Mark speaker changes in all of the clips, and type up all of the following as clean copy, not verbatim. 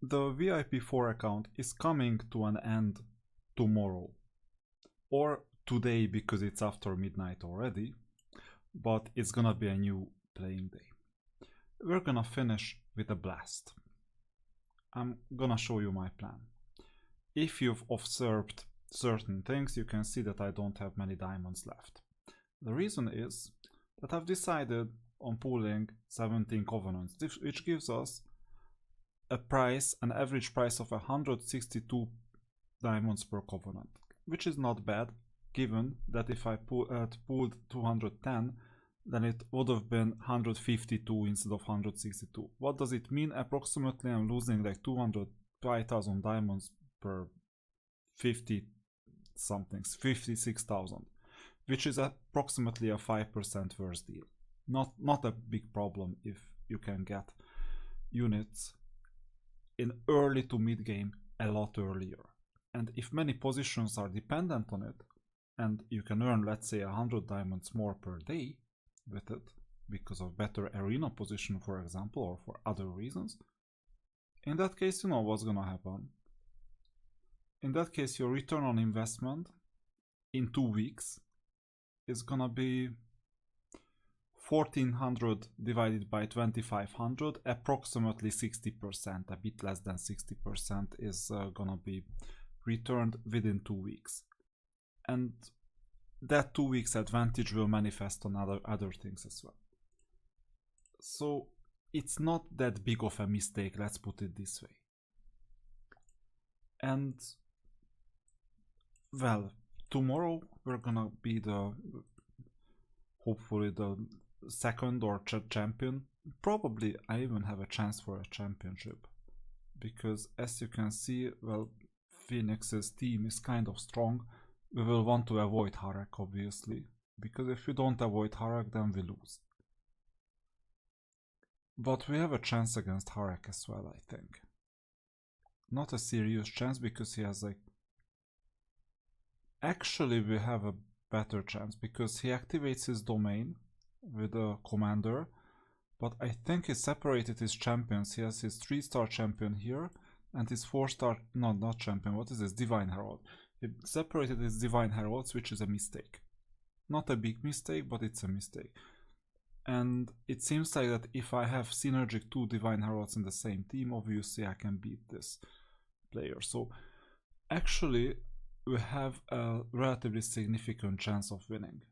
Speaker 1: the VIP4 account is coming to an end tomorrow. Or today because it's after midnight already. But it's gonna be a new playing day. We're gonna finish with a blast. I'm gonna show you my plan. If you've observed certain things, you can see that I don't have many diamonds left. The reason is that I've decided on pulling 17 covenants, which gives us a price, an average price of 162 diamonds per covenant, which is not bad, given that if I pulled 210, then it would have been 152 instead of 162. What does it mean? Approximately I'm losing like 205,000 diamonds per 50 somethings, 56,000, which is approximately a 5% worse deal. Not a big problem if you can get units in early to mid game a lot earlier. And if many positions are dependent on it, and you can earn, let's say, 100 diamonds more per day with it, because of better arena position, for example, or for other reasons, in that case, you know what's gonna happen. In that case, your return on investment in 2 weeks is gonna be 1400 divided by 2500, approximately 60%, a bit less than 60% is gonna be returned within 2 weeks. And that 2 weeks advantage will manifest on other things as well. So it's not that big of a mistake, let's put it this way. And well, tomorrow we're gonna be hopefully the second or champion. Probably I even have a chance for a championship, because as you can see, well, Phoenix's team is kind of strong. We will want to avoid Harak, obviously, because if we don't avoid Harak, then we lose. But we have a chance against Harak as well, I think. Not a serious chance, because he has like... Actually, we have a better chance, because he activates his domain with a commander, but I think he separated his champions. He has his 3-star champion here, and his 4-star... No, not champion, what is this? Divine Herald. He separated his Divine Heralds, which is a mistake. Not a big mistake, but it's a mistake. And it seems like that if I have synergic 2 Divine Heralds in the same team, obviously I can beat this player. So actually we have a relatively significant chance of winning,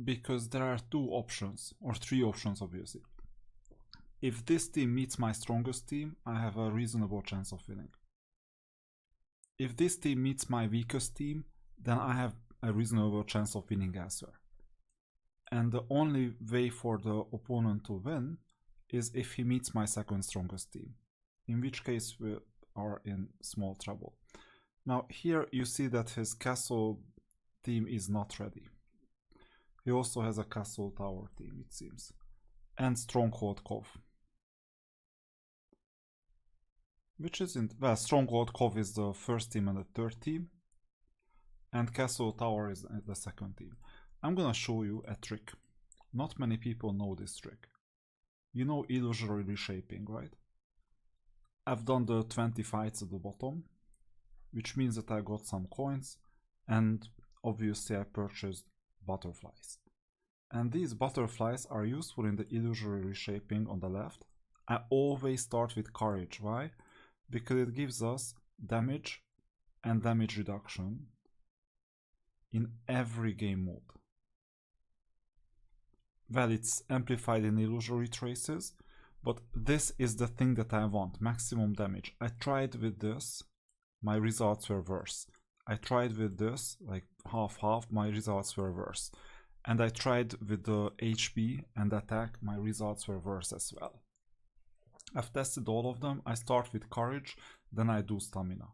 Speaker 1: because there are 2 options, or 3 options obviously. If this team meets my strongest team, I have a reasonable chance of winning. If this team meets my weakest team, then I have a reasonable chance of winning elsewhere. And the only way for the opponent to win is if he meets my second strongest team, in which case we are in small trouble. Now here you see that his castle team is not ready. He also has a castle tower team, it seems, and stronghold cove. Which isn't... Well, stronghold cove is the first team and the third team, and castle tower is the second team. I'm gonna show you a trick. Not many people know this trick. You know illusory reshaping, right? I've done the 20 fights at the bottom, which means that I got some coins, and obviously I purchased butterflies. And these butterflies are useful in the illusory reshaping on the left. I always start with courage. Why? Because it gives us damage and damage reduction in every game mode. Well, it's amplified in illusory traces, but this is the thing that I want, maximum damage. I tried with this, my results were worse. I tried with this, like half-half, my results were worse. And I tried with the HP and attack, my results were worse as well. I've tested all of them. I start with courage, then I do stamina.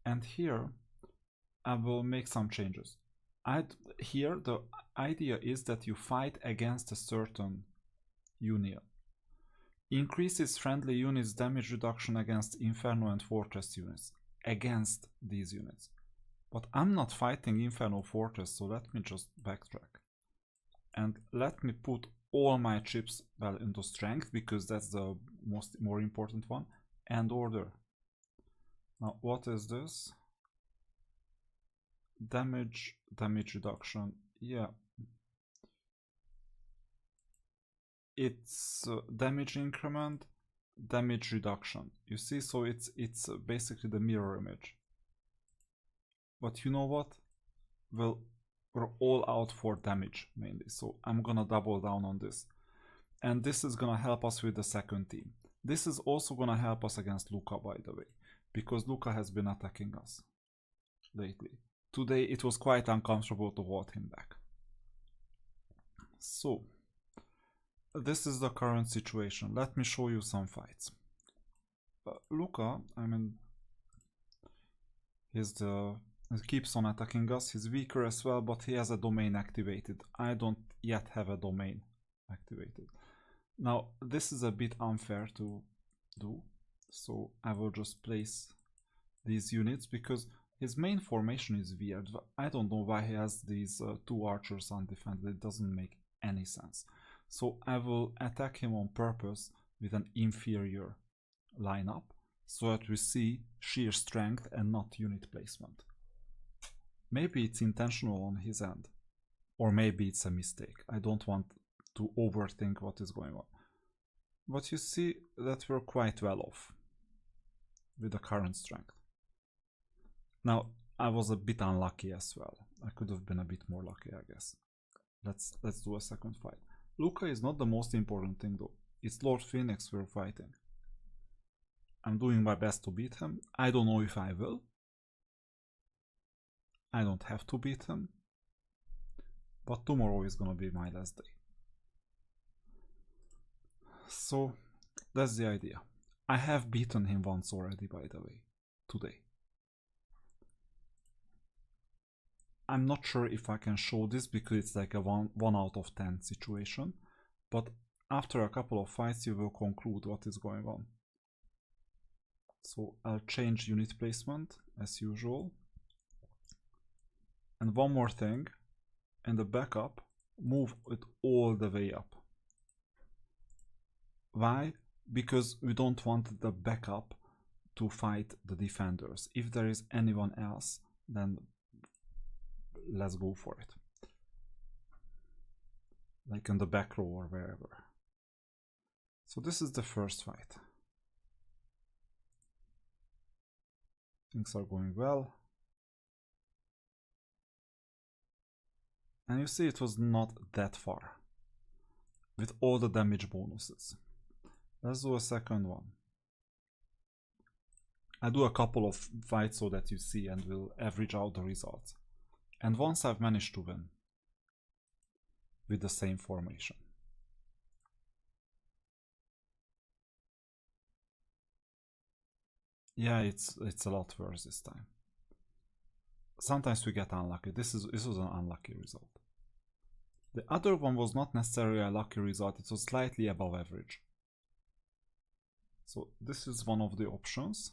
Speaker 1: And here I will make some changes. Here the idea is that you fight against a certain unit. Increases friendly units damage reduction against Inferno and Fortress units. Against these units. But I'm not fighting Inferno Fortress, so let me just backtrack. And let me put all my chips well into strength, because that's the more important one, and order. Now what is this? Damage reduction. Yeah, it's damage increment, damage reduction. You see, so it's basically the mirror image. But you know what? Well, we're all out for damage mainly, so I'm gonna double down on this. And this is gonna help us with the second team. This is also gonna help us against Luca, by the way, because Luca has been attacking us lately. Today it was quite uncomfortable to hold him back. So this is the current situation. Let me show you some fights. Luca, I mean, he keeps on attacking us. He's weaker as well, but he has a domain activated. I don't yet have a domain activated. Now this is a bit unfair to do, so I will just place these units because his main formation is weird. I don't know why he has these 2 archers undefended. It doesn't make any sense. So I will attack him on purpose with an inferior lineup so that we see sheer strength and not unit placement. Maybe it's intentional on his end, or maybe it's a mistake. I don't want to overthink what is going on. But you see that we're quite well off with the current strength. Now, I was a bit unlucky as well. I could have been a bit more lucky, I guess. Let's do a second fight. Luca is not the most important thing though. It's Lord Phoenix we're fighting. I'm doing my best to beat him. I don't know if I will. I don't have to beat him. But tomorrow is gonna be my last day. So that's the idea. I have beaten him once already, by the way, today. I'm not sure if I can show this because it's like a 1 out of 10 situation, but after a couple of fights you will conclude what is going on. So I'll change unit placement as usual. And one more thing, in the backup, move it all the way up. Why? Because we don't want the backup to fight the defenders. If there is anyone else, then let's go for it. Like in the back row or wherever. So this is the first fight. Things are going well. And you see it was not that far. With all the damage bonuses. Let's do a second one. I do a couple of fights so that you see and we'll average out the results. And once I've managed to win with the same formation. Yeah, it's a lot worse this time. Sometimes we get unlucky. This was an unlucky result. The other one was not necessarily a lucky result, it was slightly above average. So this is one of the options.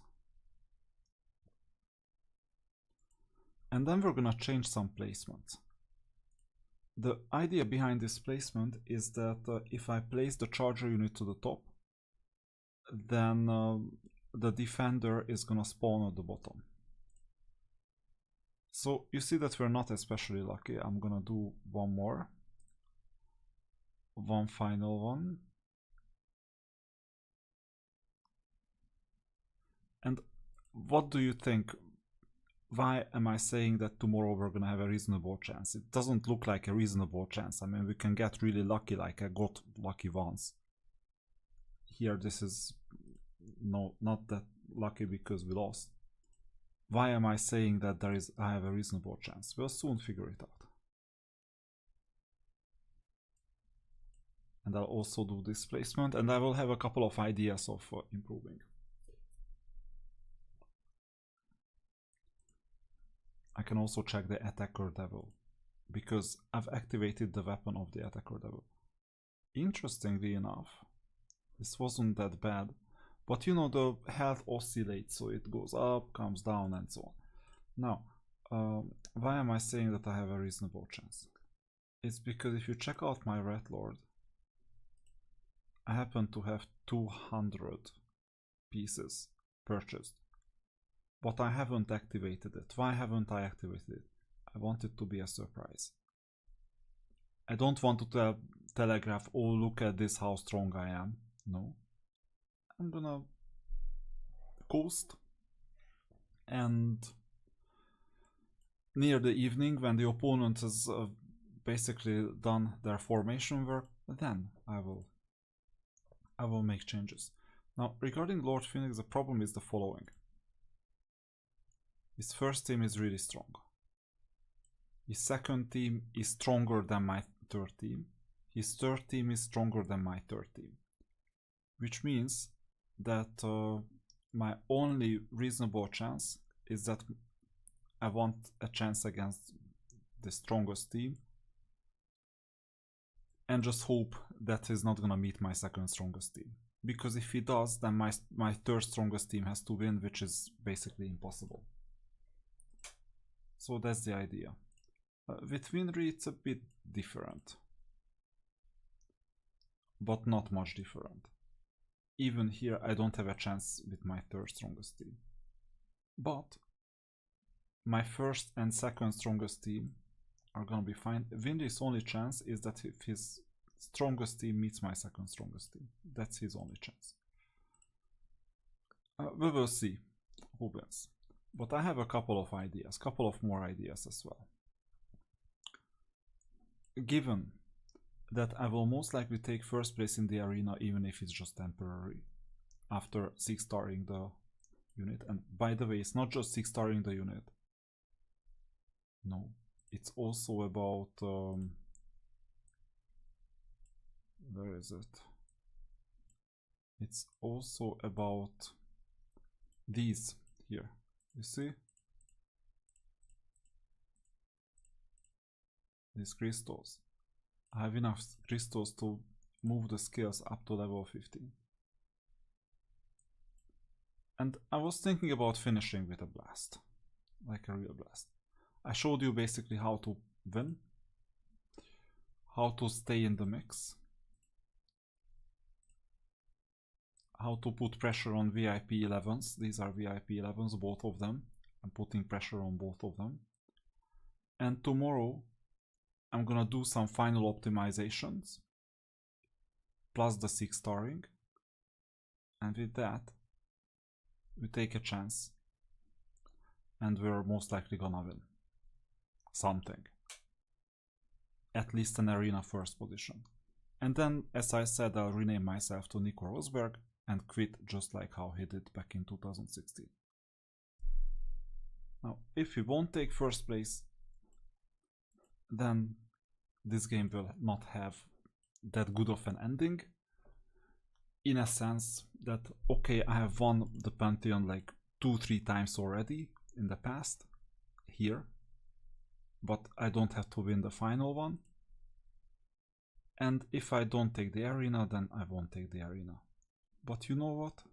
Speaker 1: And then we're gonna change some placements. The idea behind this placement is that if I place the charger unit to the top, then the defender is gonna spawn at the bottom. So you see that we're not especially lucky. I'm gonna do one more. One final one. And what do you think? Why am I saying that tomorrow we're gonna have a reasonable chance? It doesn't look like a reasonable chance. I mean, we can get really lucky, like I got lucky once. Here this is not that lucky because we lost. Why am I saying that I have a reasonable chance? We'll soon figure it out. And I'll also do this placement, and I will have a couple of ideas of improving. I can also check the attacker devil, because I've activated the weapon of the attacker devil. Interestingly enough, this wasn't that bad, but you know, the health oscillates, so it goes up, comes down, and so on. Now, why am I saying that I have a reasonable chance? It's because if you check out my Red Lord, I happen to have 200 pieces purchased, but I haven't activated it. Why haven't I activated it? I want it to be a surprise. I don't want to telegraph, oh look at this, how strong I am. No. I'm gonna coast, and near the evening, when the opponent has basically done their formation work, then I will make changes. Now, regarding Lord Phoenix, the problem is the following. His first team is really strong. His second team is stronger than my third team. His third team is stronger than my third team. Which means that my only reasonable chance is that I want a chance against the strongest team, and just hope that he's not gonna meet my second strongest team. Because if he does, then my third strongest team has to win, which is basically impossible. So that's the idea. With Winry it's a bit different, but not much different. Even here I don't have a chance with my third strongest team. But my first and second strongest team are gonna be fine. Winry's only chance is that if his strongest team meets my second strongest team. That's his only chance. We will see who wins. But I have a couple of ideas, couple of more ideas as well. Given that I will most likely take first place in the arena, even if it's just temporary, after 6-starring the unit. And by the way, it's not just 6-starring the unit. No, it's also about where is it? It's also about these here. You see? These crystals. I have enough crystals to move the skills up to level 15. And I was thinking about finishing with a blast. Like a real blast. I showed you basically how to win. How to stay in the mix. How to put pressure on VIP 11s. These are VIP 11s, both of them. I'm putting pressure on both of them. And tomorrow I'm gonna do some final optimizations plus the 6-starring, and with that we take a chance and we're most likely gonna win something, at least an arena first position. And then, as I said, I'll rename myself to Nico Rosberg and quit just like how he did back in 2016. Now, if we won't take first place, then this game will not have that good of an ending, in a sense that, okay, I have won the Pantheon like 2-3 times already in the past here, but I don't have to win the final one. And if I don't take the arena, then I won't take the arena. But you know what?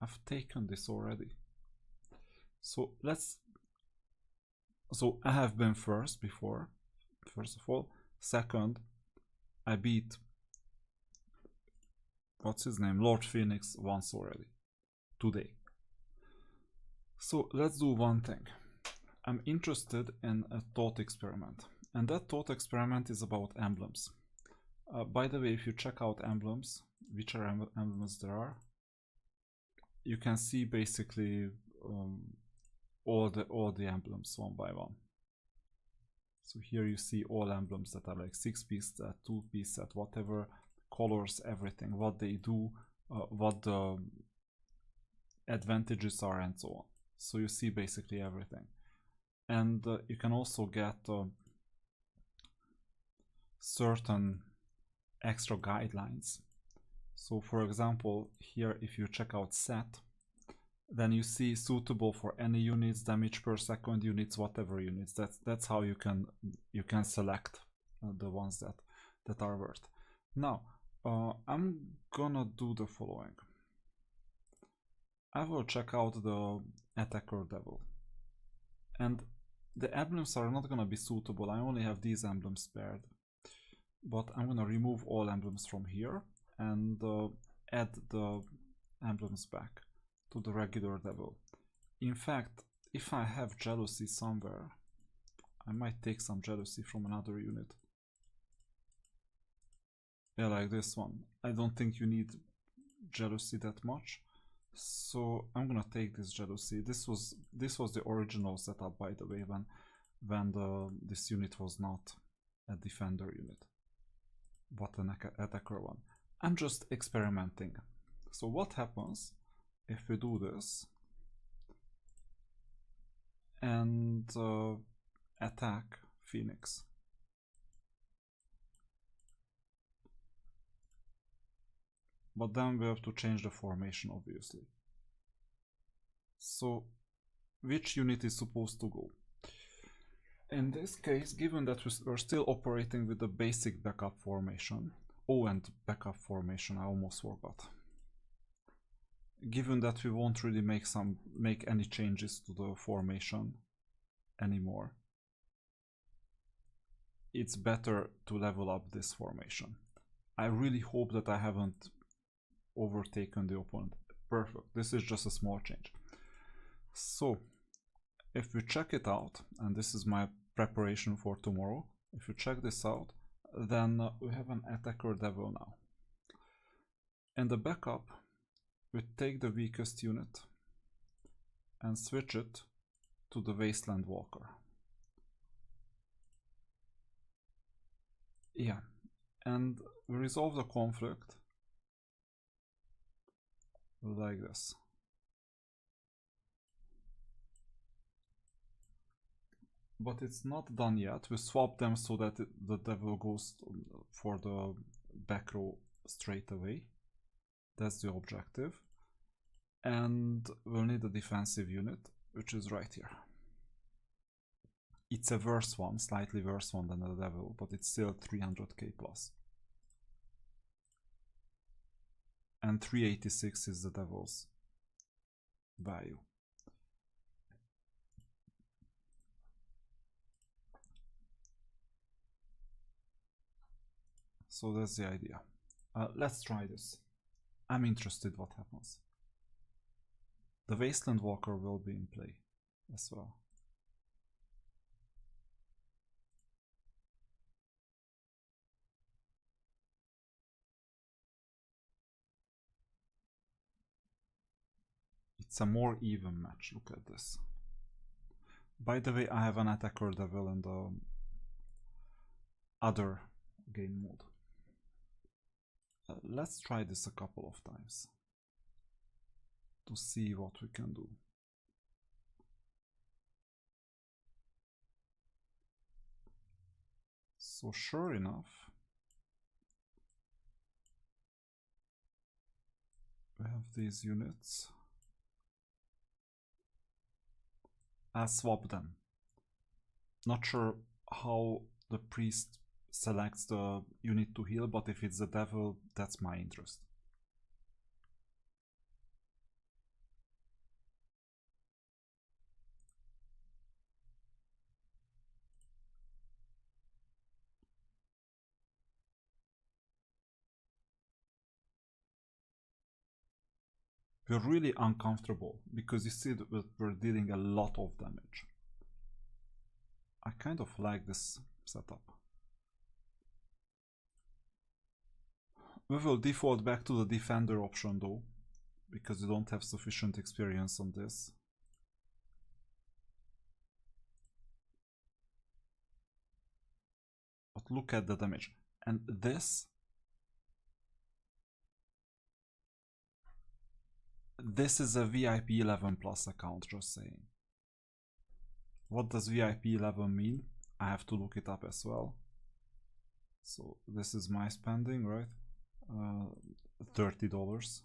Speaker 1: I've taken this already. So I have been first before, first of all. Second, I beat, what's his name, Lord Phoenix once already, today. So let's do one thing. I'm interested in a thought experiment. And that thought experiment is about emblems. By the way, if you check out emblems, which are emblems there are, you can see basically all the emblems one by one. So here you see all emblems that are like 6-piece set, 2-piece set, whatever, colors, everything, what they do, what the advantages are, and so on. So you see basically everything. And you can also get certain extra guidelines. So for example, here if you check out set, then you see suitable for any units, damage per second units, whatever units. That's how you can select the ones that are worth. Now I'm gonna do the following. I will check out the attacker devil, and the emblems are not gonna be suitable. I only have these emblems paired. but I'm gonna remove all emblems from here and add the emblems back to the regular devil. In fact, if I have jealousy somewhere, I might take some jealousy from another unit. Yeah, like this one. I don't think you need jealousy that much, so I'm gonna take this jealousy. This was the original setup, by the way, when this unit was not a defender unit but an attacker one. I'm just experimenting. So what happens if we do this and attack Phoenix? But then we have to change the formation, obviously. So which unit is supposed to go? In this case, given that we're still operating with the basic backup formation, oh, and backup formation, I almost forgot. Given that we won't really make any changes to the formation anymore, it's better to level up this formation. I really hope that I haven't overtaken the opponent. Perfect. This is just a small change. So if we check it out, and this is my preparation for tomorrow, if you check this out, then we have an attacker devil now. In the backup, we take the weakest unit and switch it to the Wasteland Walker. Yeah, and we resolve the conflict like this. But it's not done yet. We swap them so that the devil goes for the back row straight away. That's the objective. And we'll need a defensive unit, which is right here. It's a worse one, slightly worse one than the devil, but it's still 300k plus. And 386 is the devil's value. So that's the idea. Let's try this. I'm interested what happens. The Wasteland Walker will be in play as well. It's a more even match, look at this. By the way, I have an attacker devil in the other game mode. Let's try this a couple of times to see what we can do. So sure enough, we have these units. I'll swap them. Not sure how the priest selects the unit to heal, but if it's the devil, that's my interest. We're really uncomfortable because you see that we're dealing a lot of damage. I kind of like this setup. We will default back to the defender option though, because we don't have sufficient experience on this. But look at the damage. And this is a VIP 11 plus account, just saying. What does VIP 11 mean? I have to look it up as well. So this is my spending, right? $30.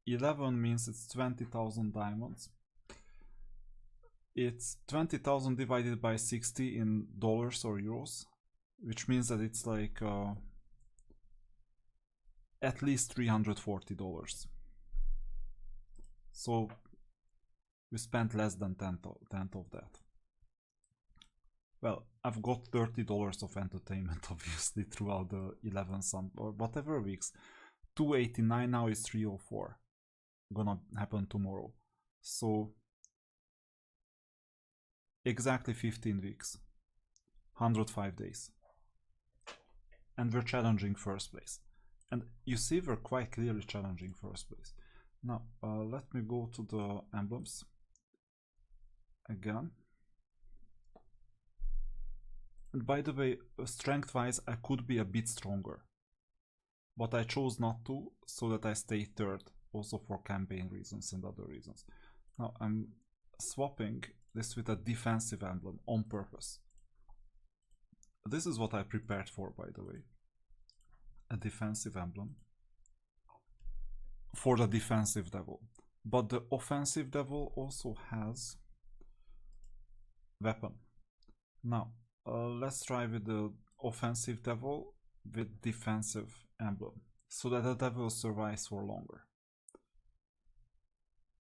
Speaker 1: 11 means it's 20,000 diamonds. It's 20,000 divided by 60 in dollars or euros, which means that it's like at least $340. So we spent less than tenth of that. Well, I've got $30 of entertainment obviously throughout the 11 some or whatever weeks. 289 now is 304. Gonna happen tomorrow. So exactly 15 weeks. 105 days. And we're challenging first place. And you see we're quite clearly challenging first place. Now let me go to the emblems again. And by the way, strength wise I could be a bit stronger, but I chose not to, so that I stay third, also for campaign reasons and other reasons. Now I'm swapping this with a defensive emblem on purpose. This is what I prepared for, by the way. A defensive emblem for the defensive devil. But the offensive devil also has weapon. Now, let's try with the offensive devil with defensive emblem, so that the devil survives for longer.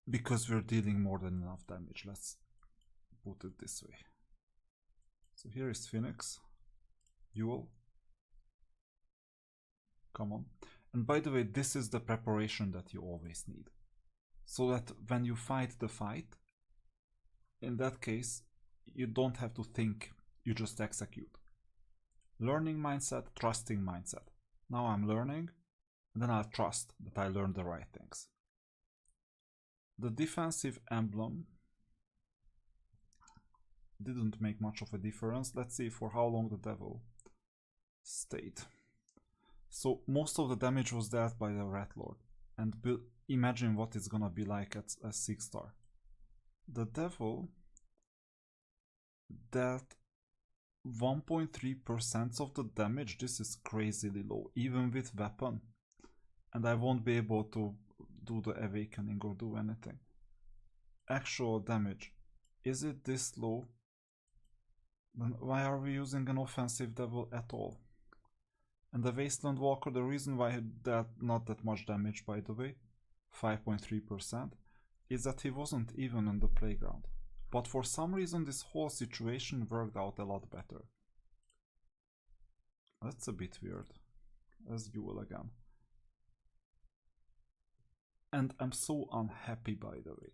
Speaker 1: Because we're dealing more than enough damage, let's put it this way. So here is Phoenix, Duel. Come on. And by the way, this is the preparation that you always need. So that when you fight the fight, in that case, you don't have to think, you just execute. Learning mindset, trusting mindset. Now I'm learning, and then I'll trust that I learned the right things. The defensive emblem didn't make much of a difference. Let's see for how long the devil stayed. So most of the damage was dealt by the Rat Lord, and imagine what it's gonna be like at a 6-star. The devil dealt 1.3% of the damage. This is crazily low, even with weapon, and I won't be able to do the awakening or do anything. Actual damage, is it this low? Then why are we using an offensive devil at all? And the Wasteland Walker, the reason why he dealt not that much damage, by the way, 5.3%, is that he wasn't even on the playground. But for some reason this whole situation worked out a lot better. That's a bit weird. Let's duel again. And I'm so unhappy, by the way,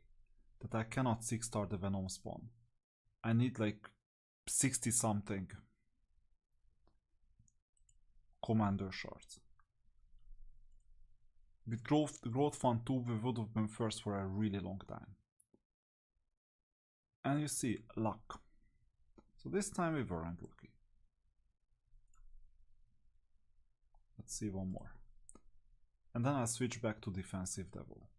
Speaker 1: that I cannot 6-star the Venom spawn. I need like 60 something commander shards. With growth fund 2 we would have been first for a really long time. And you see, luck. So this time we weren't lucky. Let's see one more. And then I'll switch back to defensive devil.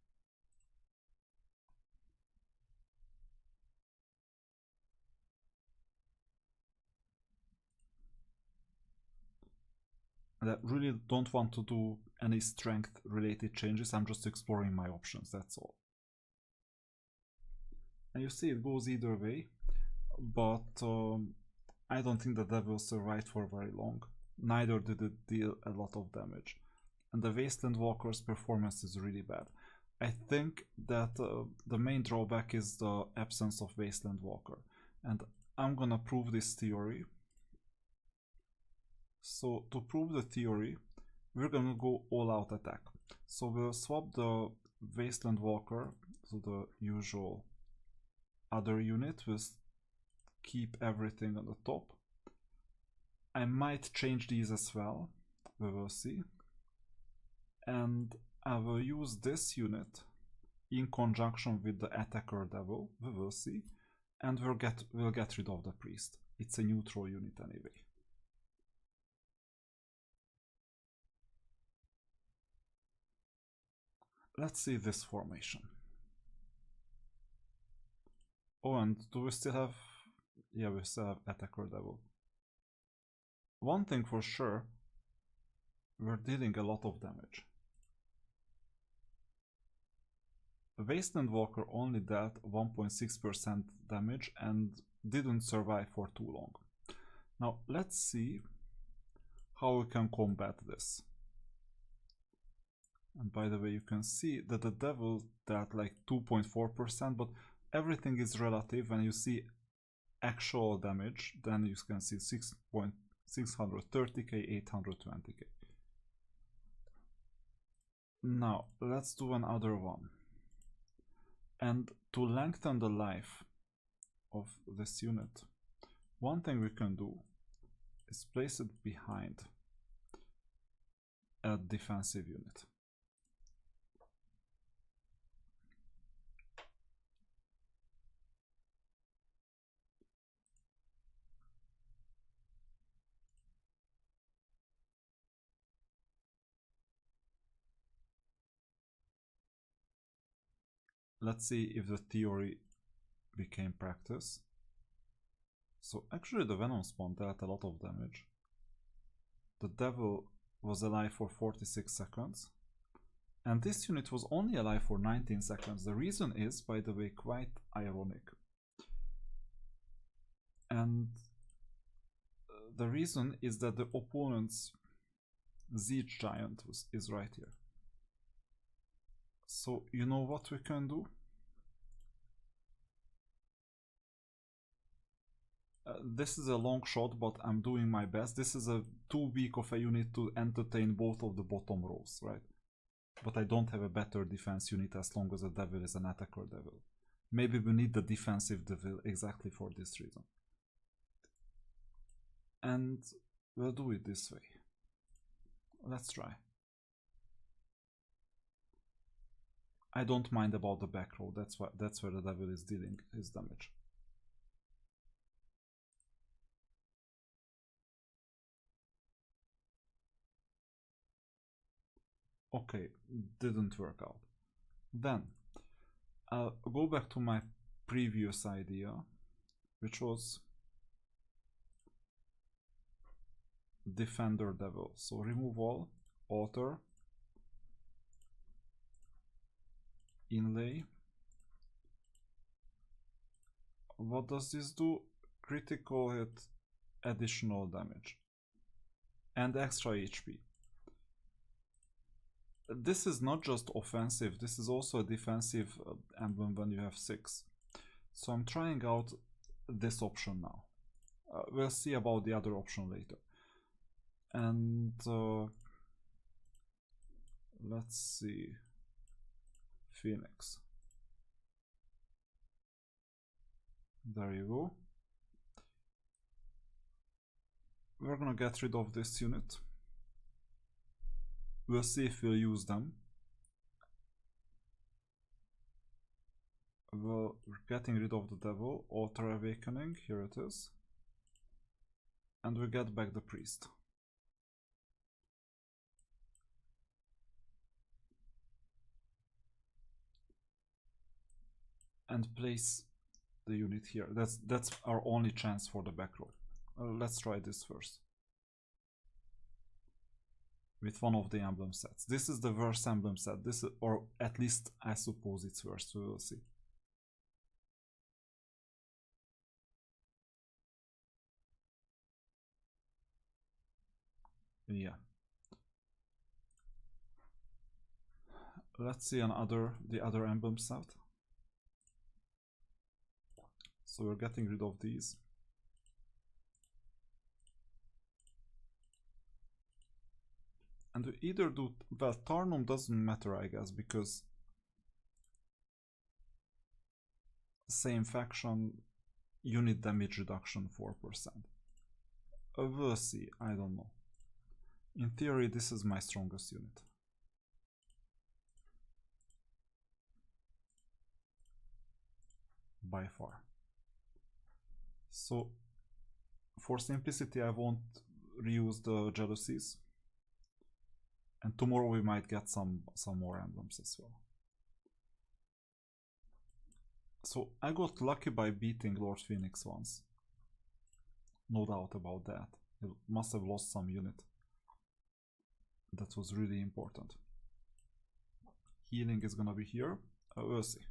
Speaker 1: And I really don't want to do any strength related changes, I'm just exploring my options, that's all. And you see it goes either way, but I don't think the devil survived for very long. Neither did it deal a lot of damage. And the Wasteland Walker's performance is really bad. I think that the main drawback is the absence of Wasteland Walker. And I'm gonna prove this theory. So to prove the theory, we're gonna go all out attack. So we'll swap the Wasteland Walker to the usual other unit. We'll keep everything on the top. I might change these as well, we will see. And I will use this unit in conjunction with the attacker devil, we will see. And we'll get rid of the priest. It's a neutral unit anyway. Let's see this formation. Oh, and do we still have... Yeah, we still have attacker devil. One thing for sure, we're dealing a lot of damage. The Wasteland Walker only dealt 1.6% damage and didn't survive for too long. Now let's see how we can combat this. And by the way, you can see that the devil dealt like 2.4%, but everything is relative, and you see actual damage, then you can see 630k, 820k. Now let's do another one. And to lengthen the life of this unit, one thing we can do is place it behind a defensive unit. Let's see if the theory became practice. So actually the Venom Spawn dealt a lot of damage. The Devil was alive for 46 seconds. And this unit was only alive for 19 seconds. The reason is, by the way, quite ironic. And the reason is that the opponent's Siege Giant is right here. So you know what we can do? This is a long shot, but I'm doing my best. This is a too weak of a unit to entertain both of the bottom rows, right? But I don't have a better defense unit as long as the Devil is an attacker Devil. Maybe we need the defensive Devil exactly for this reason. And we'll do it this way. Let's try. I don't mind about the back row, that's where the Devil is dealing his damage. Okay, didn't work out. Then I'll go back to my previous idea, which was Defender Devil. So remove all, alter, inlay. What does this do? Critical hit, additional damage, and extra HP. This is not just offensive, this is also a defensive emblem when you have 6. So I'm trying out this option now. We'll see about the other option later. And let's see. Phoenix. There you go. We're gonna get rid of this unit. We'll see if we'll use them. We're getting rid of the Devil, Altar Awakening, here it is. And we get back the Priest. And place the unit here. That's our only chance for the back row. Let's try this first. With one of the emblem sets. This is the worst emblem set. This is, or at least I suppose it's worst. We will see. Yeah. Let's see the other emblem set. So we're getting rid of these. And we either do, well, Tarnum doesn't matter, I guess, because same faction, unit damage reduction 4%. We'll see, I don't know. In theory, this is my strongest unit. By far. So, for simplicity, I won't reuse the jealousies. And tomorrow we might get some more emblems as well. So I got lucky by beating Lord Phoenix once. No doubt about that. He must have lost some unit. That was really important. Healing is gonna be here. We'll see.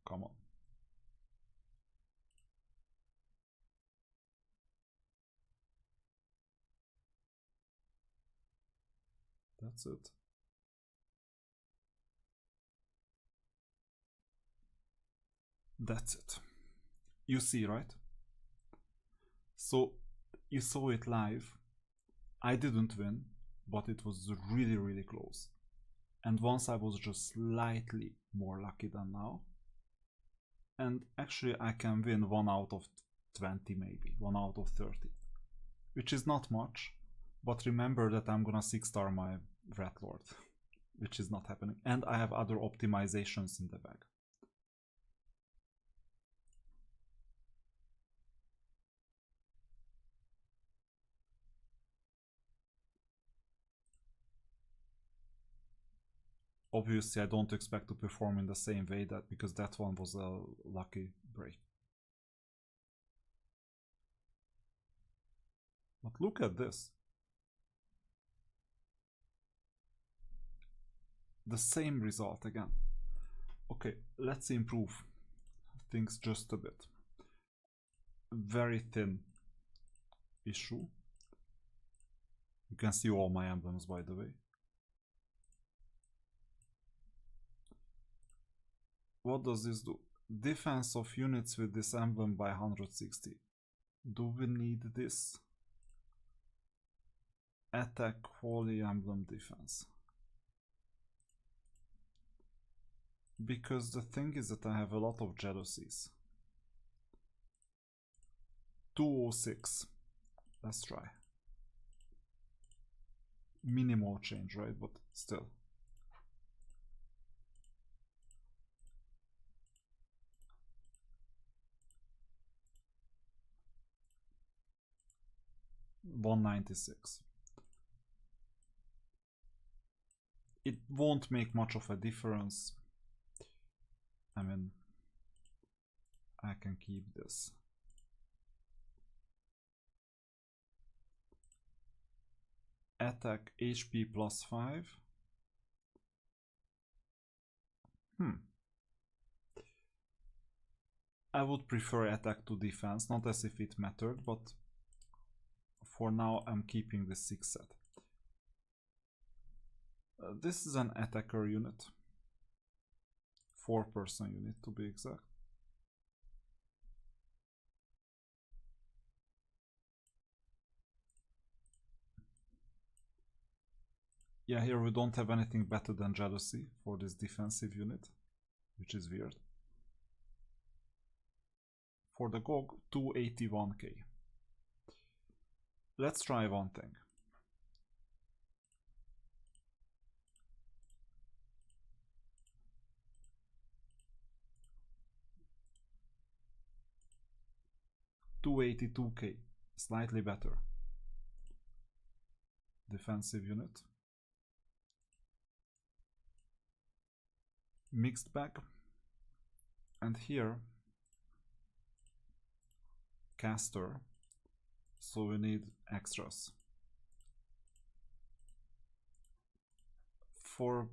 Speaker 1: Come on. That's it. That's it. You see, right? So you saw it live. I didn't win, but it was really, really close. And once I was just slightly more lucky than now. And actually I can win 1 out of 20 maybe, 1 out of 30. Which is not much, but remember that I'm gonna 6-star my Red Lord. Which is not happening. And I have other optimizations in the bag. Obviously I don't expect to perform in the same way that because that one was a lucky break. But look at this. The same result again. Okay, let's improve things just a bit. Very thin issue. You can see all my emblems, by the way. What does this do? Defense of units with this emblem by 160. Do we need this? Attack holy emblem defense. Because the thing is that I have a lot of jealousies. 206. Let's try. Minimal change, right? But still. $196. It won't make much of a difference. I mean, I can keep this. Attack HP plus 5. I would prefer attack to defense, not as if it mattered, but for now I'm keeping the 6 set. This is an attacker unit. 4-person unit to be exact. Yeah, here we don't have anything better than jealousy for this defensive unit, which is weird. For the GOG, 281k. Let's try one thing. $282k, slightly better. Defensive unit. Mixed bag. And here, caster. So we need extras. For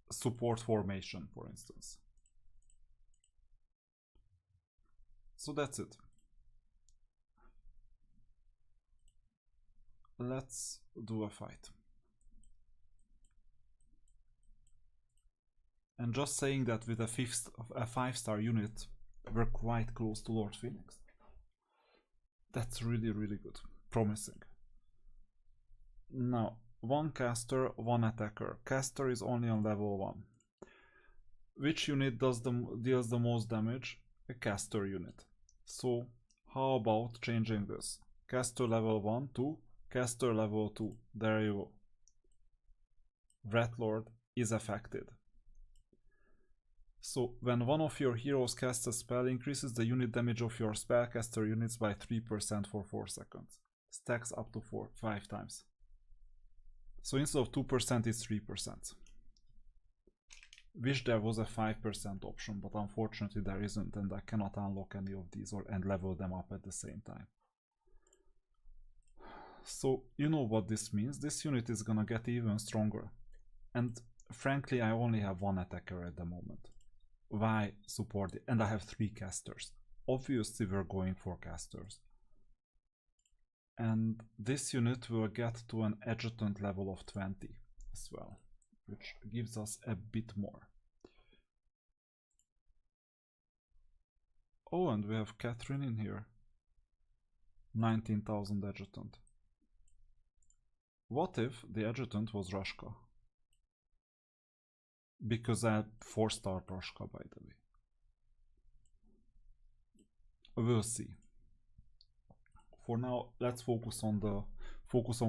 Speaker 1: support formation, for instance. So that's it. Let's do a fight. And just saying that with a 5-star unit, we're quite close to Lord Phoenix. That's really, really good. Promising. Now, 1 caster, 1 attacker. Caster is only on level 1. Which unit deals the most damage? A caster unit. So, how about changing this? Caster level 1 to caster level 2. There you go. Red Lord is affected. So, when one of your heroes casts a spell, increases the unit damage of your spellcaster units by 3% for 4 seconds. Stacks up to 5 times. So instead of 2%, it's 3%. Wish there was a 5% option, but unfortunately there isn't, and I cannot unlock any of these and level them up at the same time. So, you know what this means. This unit is gonna get even stronger. And frankly, I only have 1 attacker at the moment. Why support it? And I have 3 casters. Obviously we're going for casters. And this unit will get to an adjutant level of 20 as well, which gives us a bit more. Oh, and we have Catherine in here. 19,000 adjutant. What if the adjutant was Rushka? Because I 4-star Rushka, by the way. We'll see. For now, let's focus on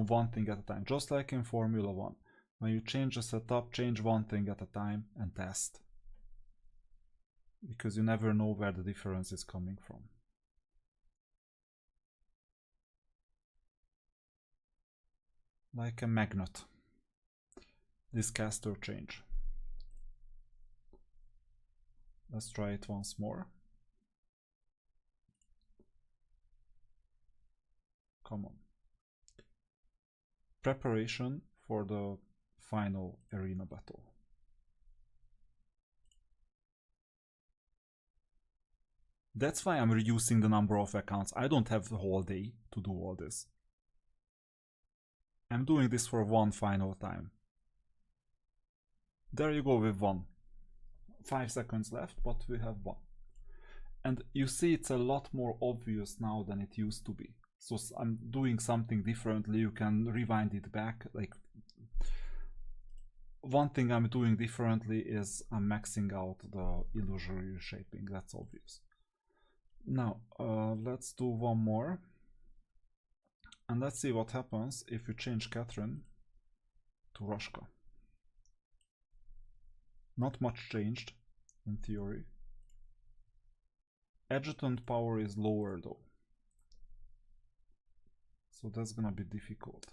Speaker 1: one thing at a time. Just like in Formula 1. When you change the setup, change one thing at a time and test. Because you never know where the difference is coming from. Like a magnet. This caster change. Let's try it once more. Come on. Preparation for the final arena battle. That's why I'm reducing the number of accounts. I don't have the whole day to do all this. I'm doing this for one final time. There you go with one. 5 seconds left, but we have one. And you see it's a lot more obvious now than it used to be. So I'm doing something differently. You can rewind it back. Like, one thing I'm doing differently is I'm maxing out the illusory shaping. That's obvious. Now, let's do one more. And let's see what happens if you change Catherine to Rushka. Not much changed, in theory. Adjutant power is lower though. So that's gonna be difficult.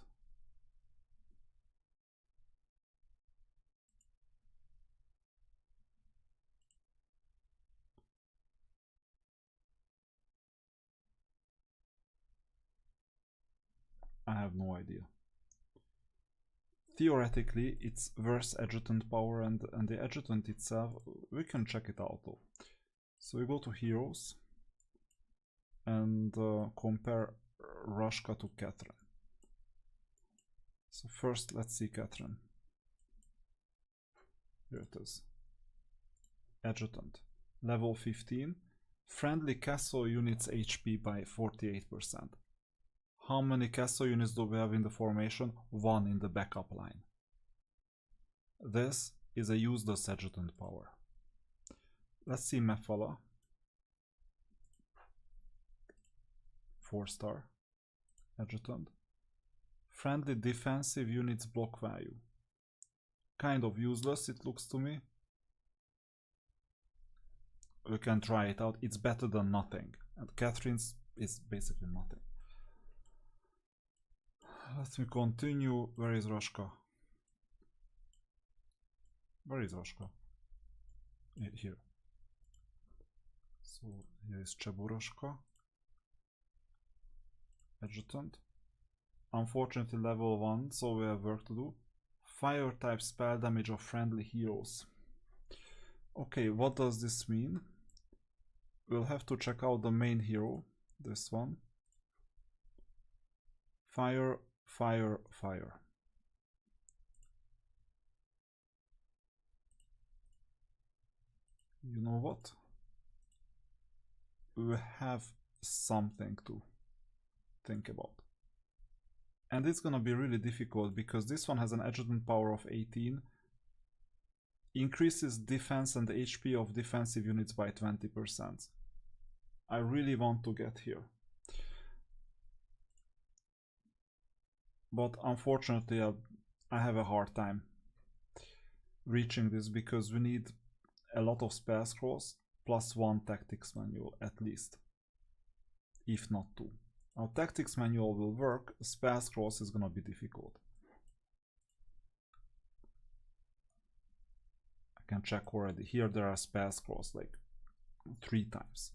Speaker 1: I have no idea. Theoretically, it's worse adjutant power, and the adjutant itself, we can check it out though. So we go to heroes and compare Rushka to Catherine. So first, let's see Catherine. Here it is. Adjutant, level 15. Friendly castle units HP by 48%. How many castle units do we have in the formation? 1 in the backup line. This is a useless adjutant power. Let's see Mephala. 4-star adjutant. Friendly defensive units block value. Kind of useless, it looks to me. We can try it out. It's better than nothing. And Catherine's is basically nothing. Let me continue. Where is Rushka? Where is Rushka? Here. So here is Cheburushka. Adjutant. Unfortunately level 1, so we have work to do. Fire type spell damage of friendly heroes. Okay, what does this mean? We'll have to check out the main hero. This one. Fire, fire, fire. You know what? We have something to think about. And it's gonna be really difficult because this one has an adjutant power of 18. Increases defense and HP of defensive units by 20%. I really want to get here. But unfortunately I have a hard time reaching this because we need a lot of spell scrolls plus 1 tactics manual at least, if not 2. Now tactics manual will work, spell scrolls is gonna be difficult. I can check already. Here there are spell scrolls like 3 times.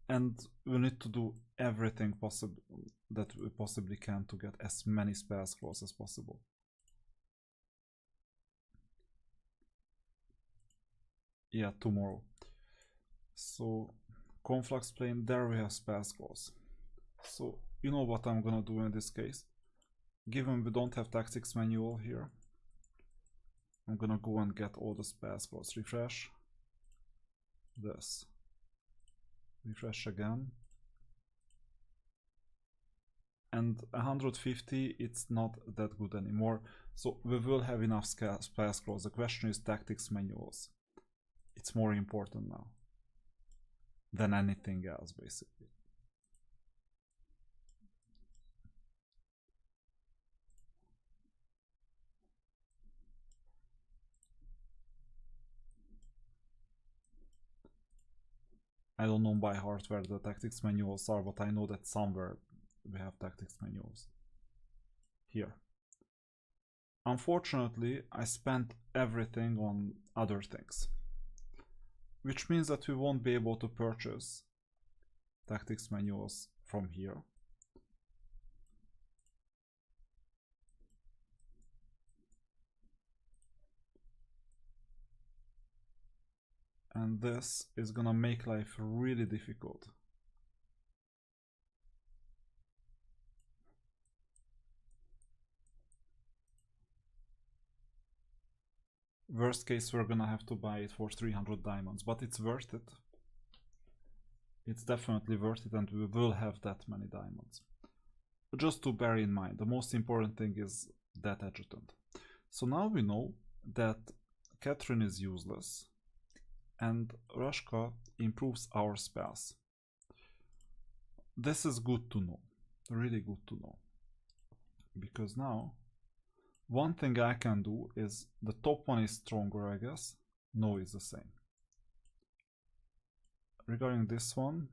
Speaker 1: And we need to do everything possible that we possibly can to get as many spell scrolls as possible. Yeah, tomorrow. So Conflux Plane, there we have spell scrolls. So you know what I'm gonna do in this case. Given we don't have tactics manual here, I'm gonna go and get all the spell scrolls. Refresh this. Refresh again. And 150, it's not that good anymore. So we will have enough spell scrolls. The question is tactics manuals. It's more important now than anything else, basically. I don't know by heart where the tactics manuals are, but I know that somewhere we have tactics manuals. Here. Unfortunately, I spent everything on other things, which means that we won't be able to purchase tactics manuals from here. And this is gonna make life really difficult. Worst case, we're gonna have to buy it for 300 diamonds, but it's worth it. It's definitely worth it, and we will have that many diamonds. Just to bear in mind, the most important thing is that adjutant. So now we know that Catherine is useless, and Rashka improves our spells. This is good to know, really good to know, because now one thing I can do is the top one is stronger, I guess. No, it's the same. Regarding this one,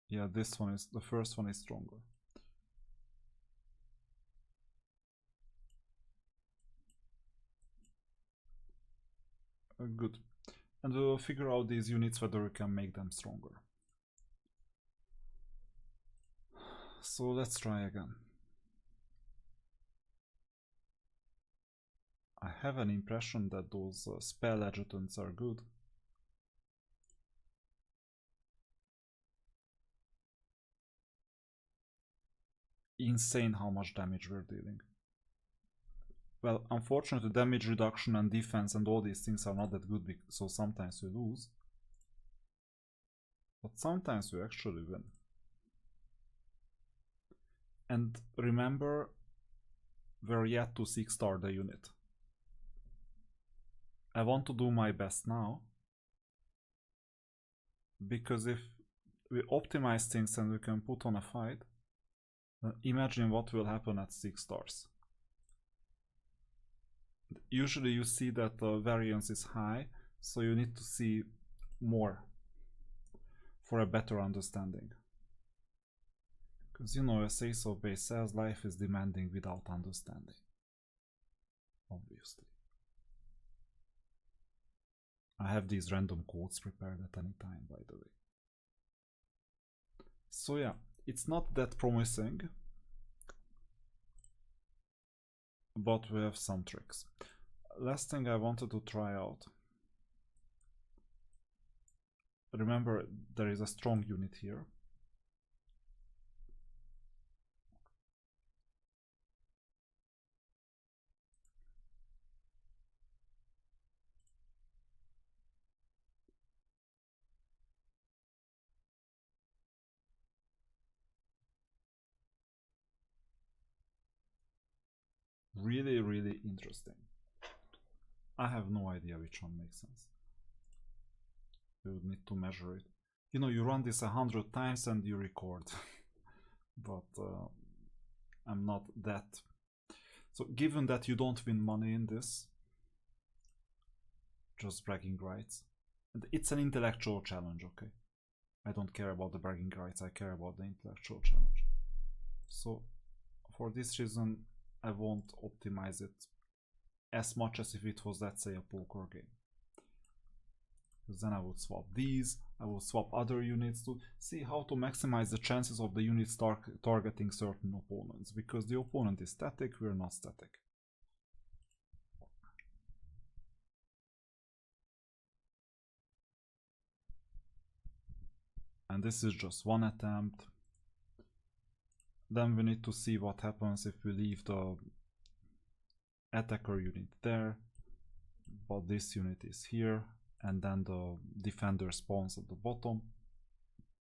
Speaker 1: yeah, this one is, the first one is stronger. Good. And we'll figure out these units whether we can make them stronger. So let's try again. I have an impression that those spell adjutants are good. Insane how much damage we're dealing. Well, unfortunately, damage reduction and defense and all these things are not that good, so sometimes we lose. But sometimes we actually win. And remember, we're yet to 6-star the unit. I want to do my best now, because if we optimize things and we can put on a fight, imagine what will happen at 6 stars. Usually you see that the variance is high, so you need to see more for a better understanding. Because you know, a say-so base says life is demanding without understanding. Obviously. I have these random quotes prepared at any time, by the way. So yeah, it's not that promising, but we have some tricks. Last thing I wanted to try out. Remember, there is a strong unit here. Really, really interesting. I have no idea which one makes sense. We would need to measure it. You know, you run this 100 times and you record. But I'm not that. So given that you don't win money in this, just bragging rights. And it's an intellectual challenge, okay? I don't care about the bragging rights, I care about the intellectual challenge. So for this reason, I won't optimize it as much as if it was, let's say, a poker game. Because then I would swap these, I will swap other units to see how to maximize the chances of the units targeting certain opponents. Because the opponent is static, we're not static. And this is just one attempt. Then we need to see what happens if we leave the attacker unit there, but this unit is here, and then the defender spawns at the bottom.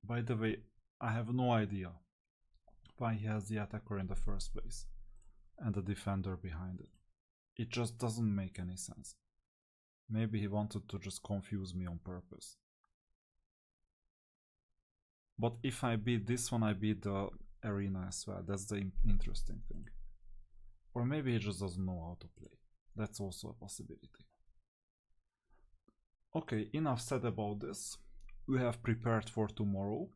Speaker 1: By the way, I have no idea why he has the attacker in the first place and the defender behind it. It just doesn't make any sense. Maybe he wanted to just confuse me on purpose. But if I beat this one, I beat the arena as well. That's the interesting thing. Or maybe he just doesn't know how to play. That's also a possibility. Okay, enough said about this. We have prepared for tomorrow.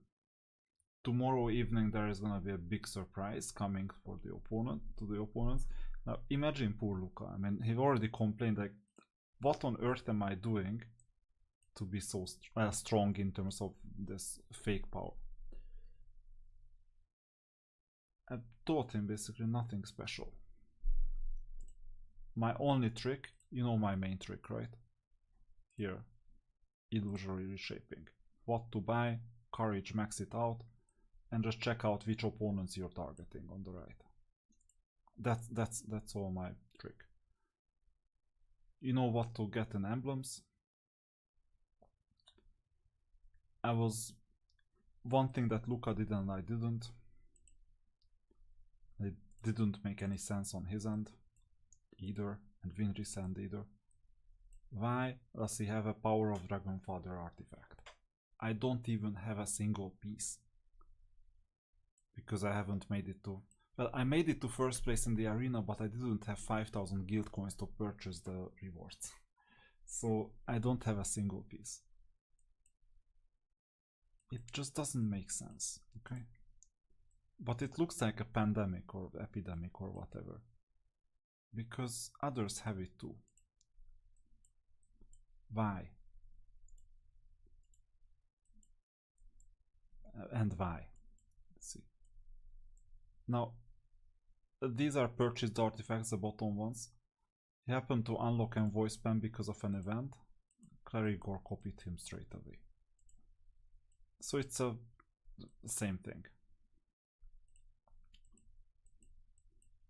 Speaker 1: Tomorrow evening there is gonna be a big surprise coming for the opponent, to the opponents. Now imagine poor Luca. I mean, he already complained like, what on earth am I doing to be so strong in terms of this fake power? I taught him basically nothing special. My only trick, you know my main trick, right? Here, illusory reshaping. What to buy, courage, max it out, and just check out which opponents you're targeting on the right. That's all my trick. You know what to get in emblems. I was one thing that Luca did and I didn't. It didn't make any sense on his end either, and Winry's end either. Why does he have a Power of Dragonfather artifact? I don't even have a single piece. Because I haven't made it to... Well, I made it to first place in the arena, but I didn't have 5,000 guild coins to purchase the rewards. So I don't have a single piece. It just doesn't make sense, okay? But it looks like a pandemic or epidemic or whatever. Because others have it too. Why? And why? Let's see. Now, these are purchased artifacts, the bottom ones. He happened to unlock Envoy spam because of an event. Clarigor copied him straight away. So it's the same thing.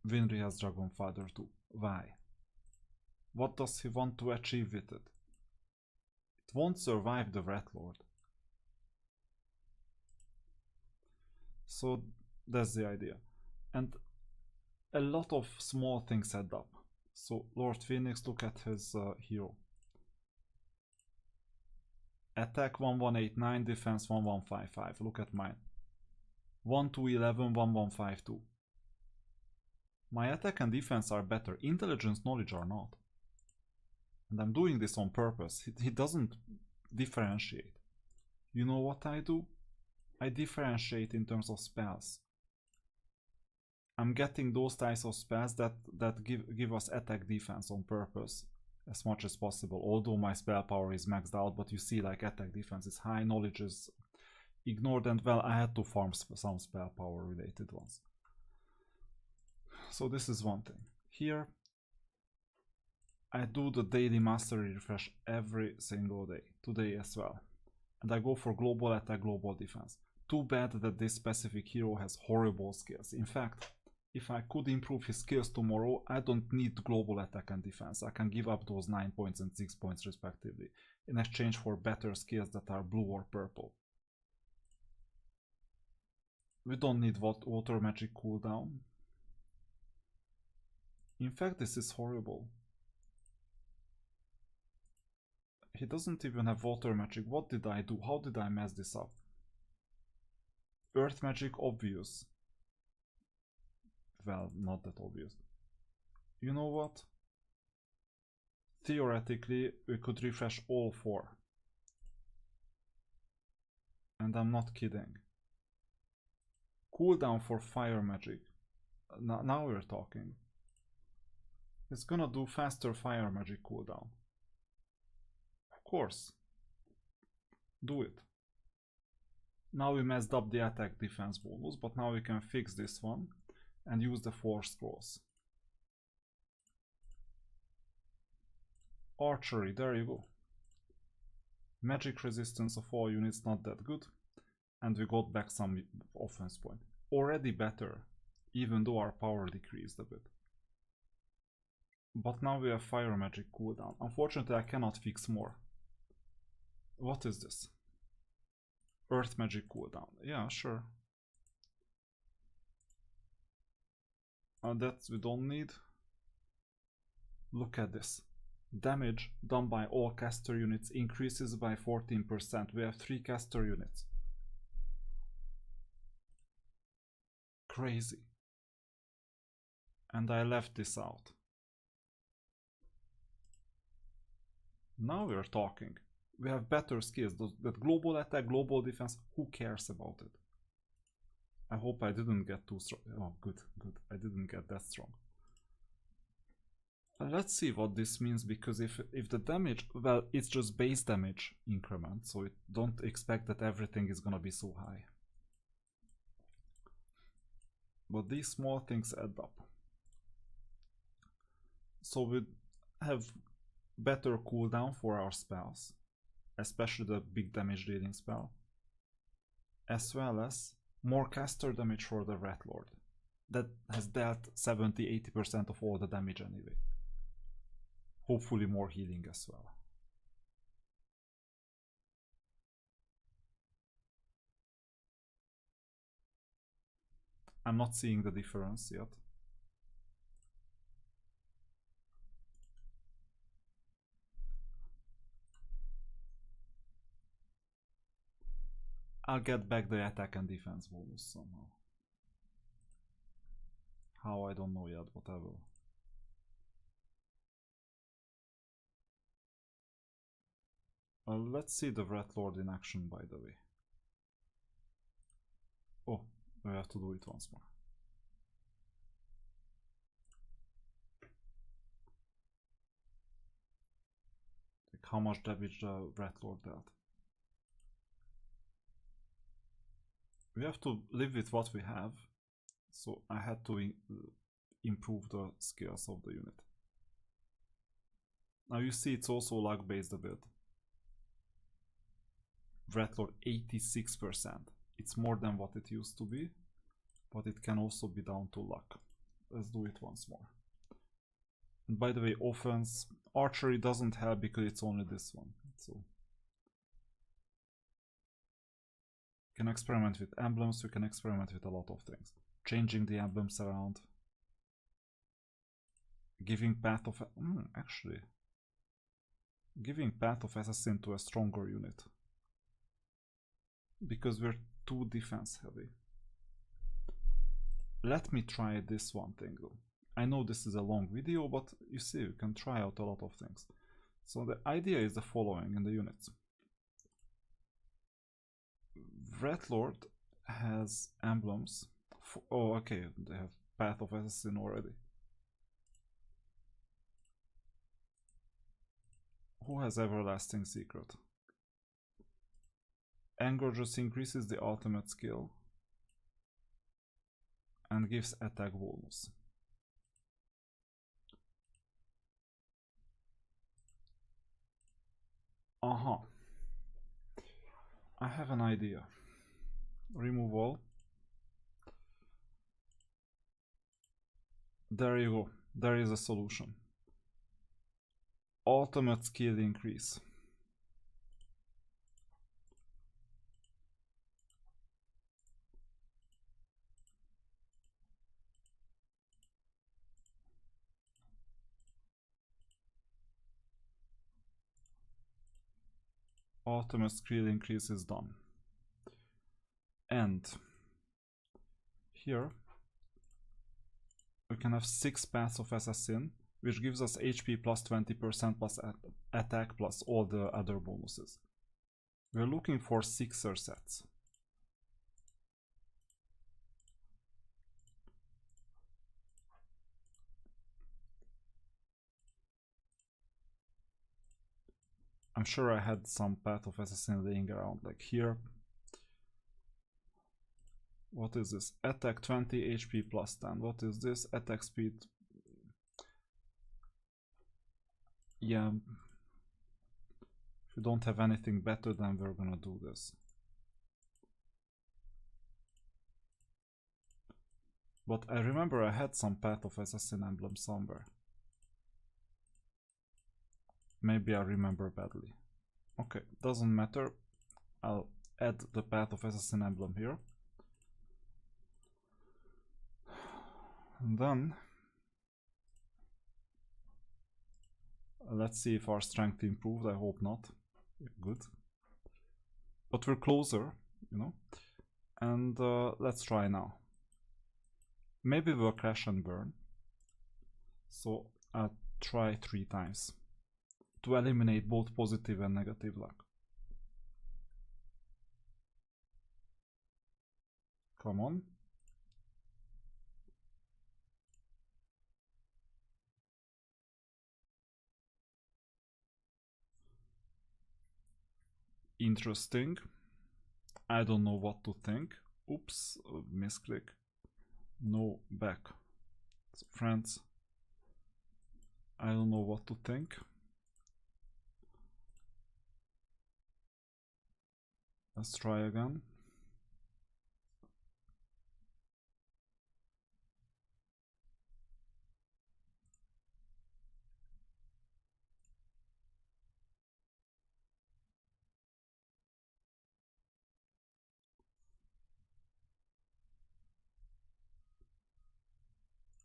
Speaker 1: Winry has Dragonfather too. Why? What does he want to achieve with it? It won't survive the Rat Lord. So that's the idea. And a lot of small things add up. So Lord Phoenix, look at his hero. Attack 1189, defense 1155. Look at mine. 1211, 1152. My attack and defense are better. Intelligence, knowledge are not. And I'm doing this on purpose. He doesn't differentiate. You know what I do? I differentiate in terms of spells. I'm getting those types of spells that give us attack defense on purpose as much as possible. Although my spell power is maxed out, but you see, like, attack defense is high, knowledge is ignored, and well, I had to farm some spell power related ones. So this is one thing. Here, I do the daily mastery refresh every single day. Today as well. And I go for global attack, global defense. Too bad that this specific hero has horrible skills. In fact, if I could improve his skills tomorrow, I don't need global attack and defense. I can give up those 9 points and 6 points respectively, in exchange for better skills that are blue or purple. We don't need water magic cooldown. In fact, this is horrible. He doesn't even have water magic. What did I do? How did I mess this up? Earth magic, obvious. Well, not that obvious. You know what? Theoretically, we could refresh all 4. And I'm not kidding. Cooldown for fire magic. Now we're talking. It's gonna do faster fire magic cooldown. Of course. Do it. Now we messed up the attack defense bonus, but now we can fix this one and use the 4 scrolls. Archery, there you go. Magic resistance of all units, not that good. And we got back some offense point. Already better, even though our power decreased a bit. But now we have fire magic cooldown. Unfortunately, I cannot fix more. What is this? Earth magic cooldown. Yeah, sure. That we don't need. Look at this. Damage done by all caster units increases by 14%. We have 3 caster units. Crazy. And I left this out. Now we're talking. We have better skills. That global attack, global defense, who cares about it? I hope I didn't get too strong. Oh, good, good. I didn't get that strong. Let's see what this means, because if the damage, well, it's just base damage increment, so don't expect that everything is gonna be so high. But these small things add up. So we have better cooldown for our spells, especially the big damage dealing spell, as well as more caster damage for the Rat Lord. That has dealt 70-80% of all the damage anyway. Hopefully more healing as well. I'm not seeing the difference yet. I'll get back the attack and defense bonus somehow. How, I don't know yet, but I will. Let's see the Rat Lord in action, by the way. Oh, we have to do it once more. Like how much damage the Rat Lord dealt. We have to live with what we have, so I had to improve the skills of the unit. Now you see it's also luck based a bit. Rat Lord 86%. It's more than what it used to be, but it can also be down to luck. Let's do it once more. And by the way, offense, archery doesn't help because it's only this one. So you can experiment with emblems, you can experiment with a lot of things. Changing the emblems around. Giving Path of... actually. Giving Path of Assassin to a stronger unit. Because we're too defense heavy. Let me try this one thing though. I know this is a long video, but you see, you can try out a lot of things. So the idea is the following in the units. Rat Lord has emblems. Oh, okay, they have Path of Assassin already. Who has Everlasting Secret? Anger just increases the ultimate skill and gives attack bonus. Aha. I have an idea. Remove all. There you go. There is a solution. Ultimate skill increase. Ultimate skill increase is done. And here we can have 6 Paths of Assassin, which gives us HP plus 20% plus attack plus all the other bonuses. We're looking for 6er sets. I'm sure I had some Path of Assassin laying around, like here. What is this? Attack 20, HP plus 10. What is this? Attack speed. Yeah. If you don't have anything better, then we're gonna do this. But I remember I had some Path of Assassin emblem somewhere. Maybe I remember badly. Okay, doesn't matter. I'll add the Path of Assassin emblem here. And then let's see if our strength improved. I hope not. Good. But we're closer, you know. And let's try now. Maybe we'll crash and burn. So I'll try 3 times to eliminate both positive and negative luck. Come on. Interesting. I don't know what to think. Oops, misclick. No, back. So, friends, I don't know what to think. Let's try again.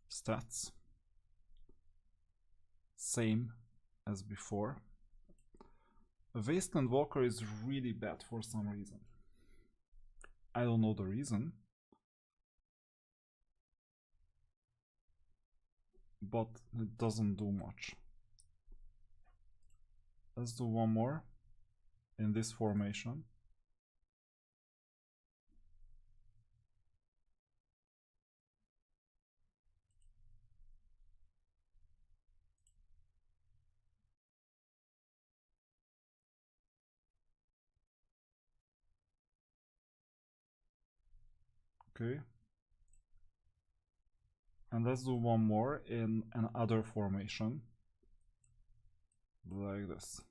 Speaker 1: Stats. Same as before. The Wasteland Walker is really bad for some reason. I don't know the reason. But it doesn't do much. Let's do one more in this formation. Okay. And let's do one more in another formation. Like this.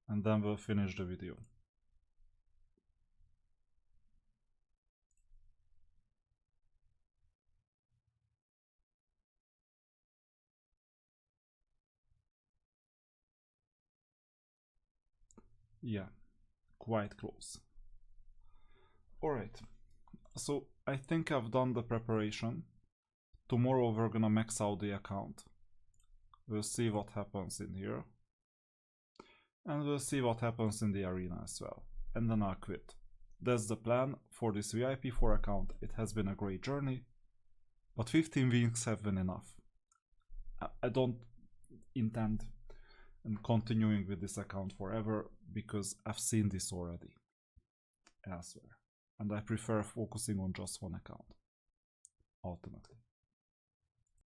Speaker 1: And then we'll finish the video. Yeah, quite close. Alright, so I think I've done the preparation. Tomorrow we're gonna max out the account. We'll see what happens in here. And we'll see what happens in the arena as well. And then I'll quit. That's the plan for this VIP4 account. It has been a great journey. But 15 weeks have been enough. I don't intend on continuing with this account forever because I've seen this already elsewhere. And I prefer focusing on just one account, ultimately.